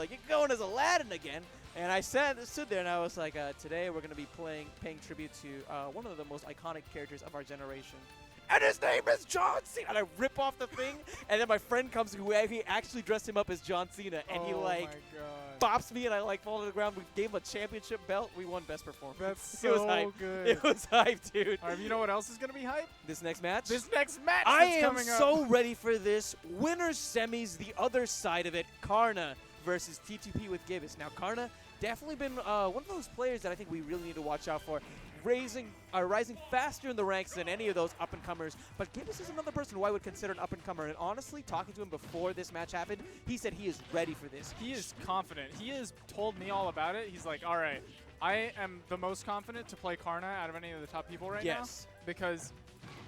like, you're going as Aladdin again. And I stood there and I was like, today we're going to be paying tribute to one of the most iconic characters of our generation. And his name is John Cena. And I rip off the thing, and then my friend comes who he actually dressed him up as John Cena, and he like bops me, and I like fall to the ground. We gave him a championship belt. We won best performance. That's It was so hype. good. It was hype, dude. All right, you know what else is going to be hype? This next match? This next match I that's am coming up. so ready for this. Winners semis, the other side of it, Karna versus P2P with Gibus. Now, Karna definitely been one of those players that I think we really need to watch out for. Rising faster in the ranks than any of those up-and-comers. But Gibus is another person who I would consider an up-and-comer. And honestly, talking to him before this match happened, he said he is ready for this. He is confident. He has told me all about it. He's like, all right, I am the most confident to play Karna out of any of the top people right now. Because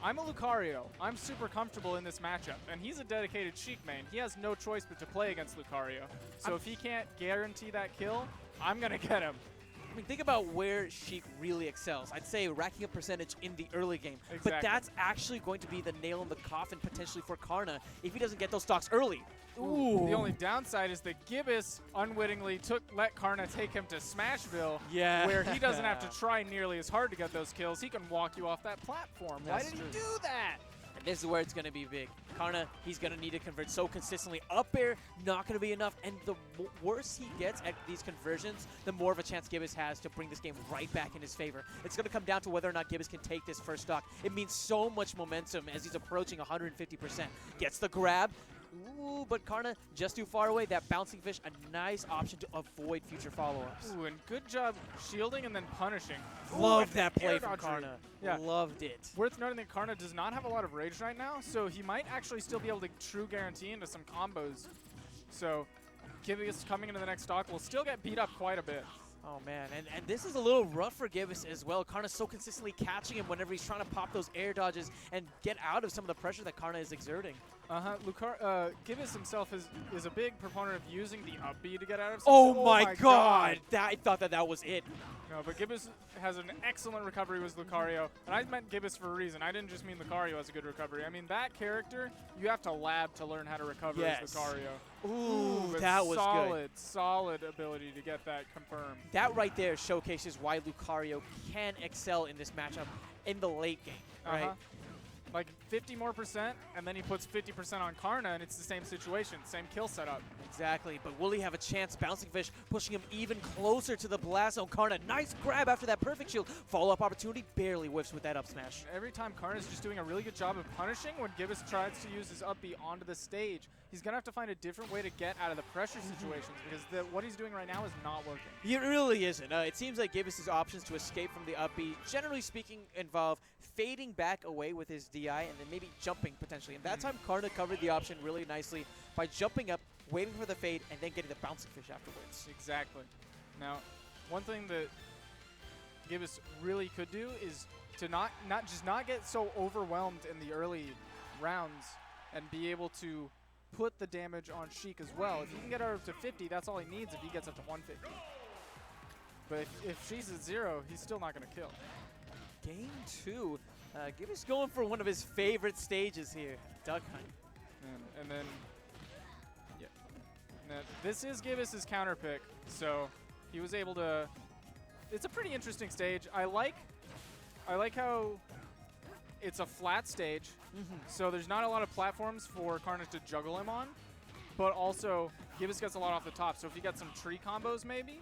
I'm a Lucario. I'm super comfortable in this matchup. And he's a dedicated Sheik main. He has no choice but to play against Lucario. So if he can't guarantee that kill, I'm going to get him. I mean, think about where Sheik really excels. I'd say racking up percentage in the early game. Exactly. But that's actually going to be the nail in the coffin potentially for Karna if he doesn't get those stocks early. Ooh. The only downside is that Gibus unwittingly let Karna take him to Smashville, where he doesn't have to try nearly as hard to get those kills. He can walk you off that platform. Why did he do that? And this is where it's going to be big. Karna, he's going to need to convert so consistently. Up air, not going to be enough. And the worse he gets at these conversions, the more of a chance Gibus has to bring this game right back in his favor. It's going to come down to whether or not Gibus can take this first stock. It means so much momentum as he's approaching 150%. Gets the grab. Ooh, but Karna just too far away. That bouncing fish, a nice option to avoid future follow-ups. Ooh, and good job shielding and then punishing. Loved that play from Karna. Yeah. Loved it. Worth noting that Karna does not have a lot of rage right now, so he might actually still be able to true guarantee into some combos. So Gibus coming into the next stock will still get beat up quite a bit. Oh, man. And this is a little rough for Gibus as well. Karna's so consistently catching him whenever he's trying to pop those air dodges and get out of some of the pressure that Karna is exerting. Gibus himself is a big proponent of using the up B to get out of something. Oh my god! I thought that was it. No, but Gibus has an excellent recovery with Lucario. And I meant Gibus for a reason. I didn't just mean Lucario has a good recovery. I mean, that character, you have to lab to learn how to recover as Lucario. Ooh, that was good. Solid ability to get that confirmed. That right there showcases why Lucario can excel in this matchup in the late game, right? Like 50% more, and then he puts 50% on Karna, and it's the same situation, same kill setup. Exactly, but will he have a chance? Bouncing Fish pushing him even closer to the blast zone. Karna, nice grab after that perfect shield. Follow-up opportunity, barely whiffs with that up smash. Every time Karna's just doing a really good job of punishing when Gibus tries to use his up B onto the stage. He's going to have to find a different way to get out of the pressure situations because what he's doing right now is not working. It really isn't. It seems like Gibus' options to escape from the up B, generally speaking, involve fading back away with his DI and then maybe jumping potentially. And that time, Karna covered the option really nicely by jumping up, waiting for the fade, and then getting the bouncing fish afterwards. Exactly. Now, one thing that Gibus really could do is to not get so overwhelmed in the early rounds and be able to put the damage on Sheik as well. If he can get her up to 50, that's all he needs if he gets up to 150. But if she's at 0, he's still not going to kill. Game 2. Gibus going for one of his favorite stages here, Duck Hunt. And then, yeah. Now, this is Gibus' counter pick, so he was able to. It's a pretty interesting stage. I like how it's a flat stage, so there's not a lot of platforms for Karna to juggle him on, but also Gibus gets a lot off the top. So if you get some tree combos, maybe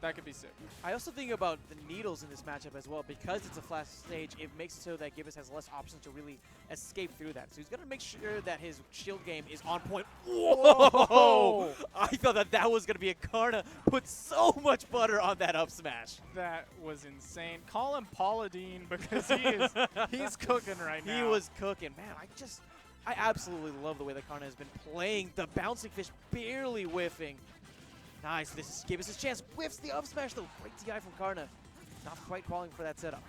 that could be sick. I also think about the needles in this matchup as well. Because it's a flat stage, it makes it so that Gibus has less options to really escape through that. So he's going to make sure that his shield game is on point. Whoa! I thought that was going to be a Karna. Put so much butter on that up smash. That was insane. Call him Paula Dean because he's cooking right now. He was cooking. Man, I absolutely love the way that Karna has been playing. The bouncing fish barely whiffing. Nice. This is Gibus' chance. Whiffs the up smash, though. Great DI from Karna. Not quite calling for that setup.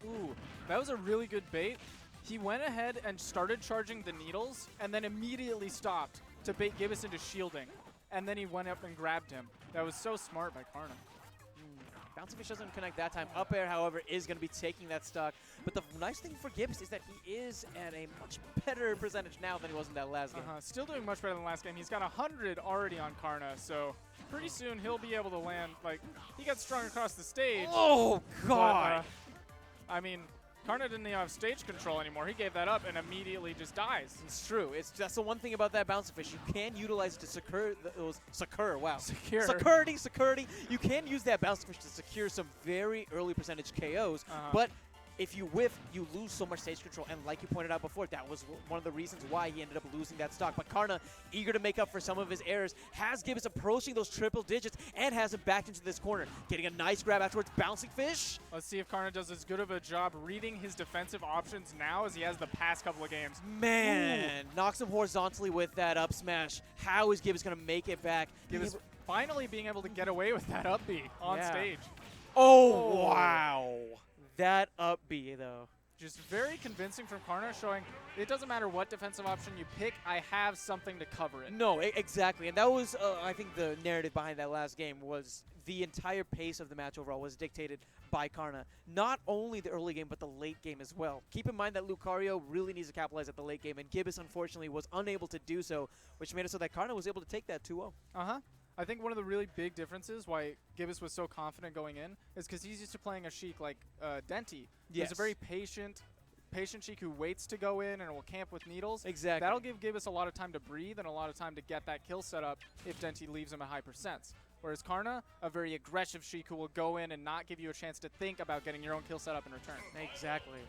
Ooh, that was a really good bait. He went ahead and started charging the needles and then immediately stopped to bait Gibus into shielding. And then he went up and grabbed him. That was so smart by Karna. Bouncing Fish doesn't connect that time. Up air, however, is going to be taking that stock. But the nice thing for Gibus is that he is at a much better percentage now than he was in that last game. Still doing much better than last game. He's got 100 already on Karna, so pretty soon he'll be able to land. Like, he got strung across the stage. Oh, God. But, I mean, Karna didn't even have stage control anymore. He gave that up and immediately just dies. It's true. That's the one thing about that Bouncing Fish. You can utilize it to secure those wow. Security. You can use that Bouncing Fish to secure some very early percentage KOs, but if you whiff, you lose so much stage control. And like you pointed out before, that was one of the reasons why he ended up losing that stock. But Karna, eager to make up for some of his errors, has Gibus approaching those triple digits and has him backed into this corner. Getting a nice grab afterwards. Bouncing Fish. Let's see if Karna does as good of a job reading his defensive options now as he has the past couple of games. Man, knocks him horizontally with that up smash. How is Gibus going to make it back? Gibus finally being able to get away with that up B on stage. Oh, wow. That up B, though. Just very convincing from Karna, showing it doesn't matter what defensive option you pick, I have something to cover it. No, exactly. And that was, I think, the narrative behind that last game was the entire pace of the match overall was dictated by Karna. Not only the early game, but the late game as well. Keep in mind that Lucario really needs to capitalize at the late game, and Gibus, unfortunately, was unable to do so, which made it so that Karna was able to take that 2-0. I think one of the really big differences why Gibus was so confident going in is because he's used to playing a Sheik like Denti. Yes. He's a very patient Sheik who waits to go in and will camp with needles. Exactly. That'll give Gibus a lot of time to breathe and a lot of time to get that kill set up if Denti leaves him at high percents. Whereas Karna, a very aggressive Sheik who will go in and not give you a chance to think about getting your own kill set up in return. Exactly.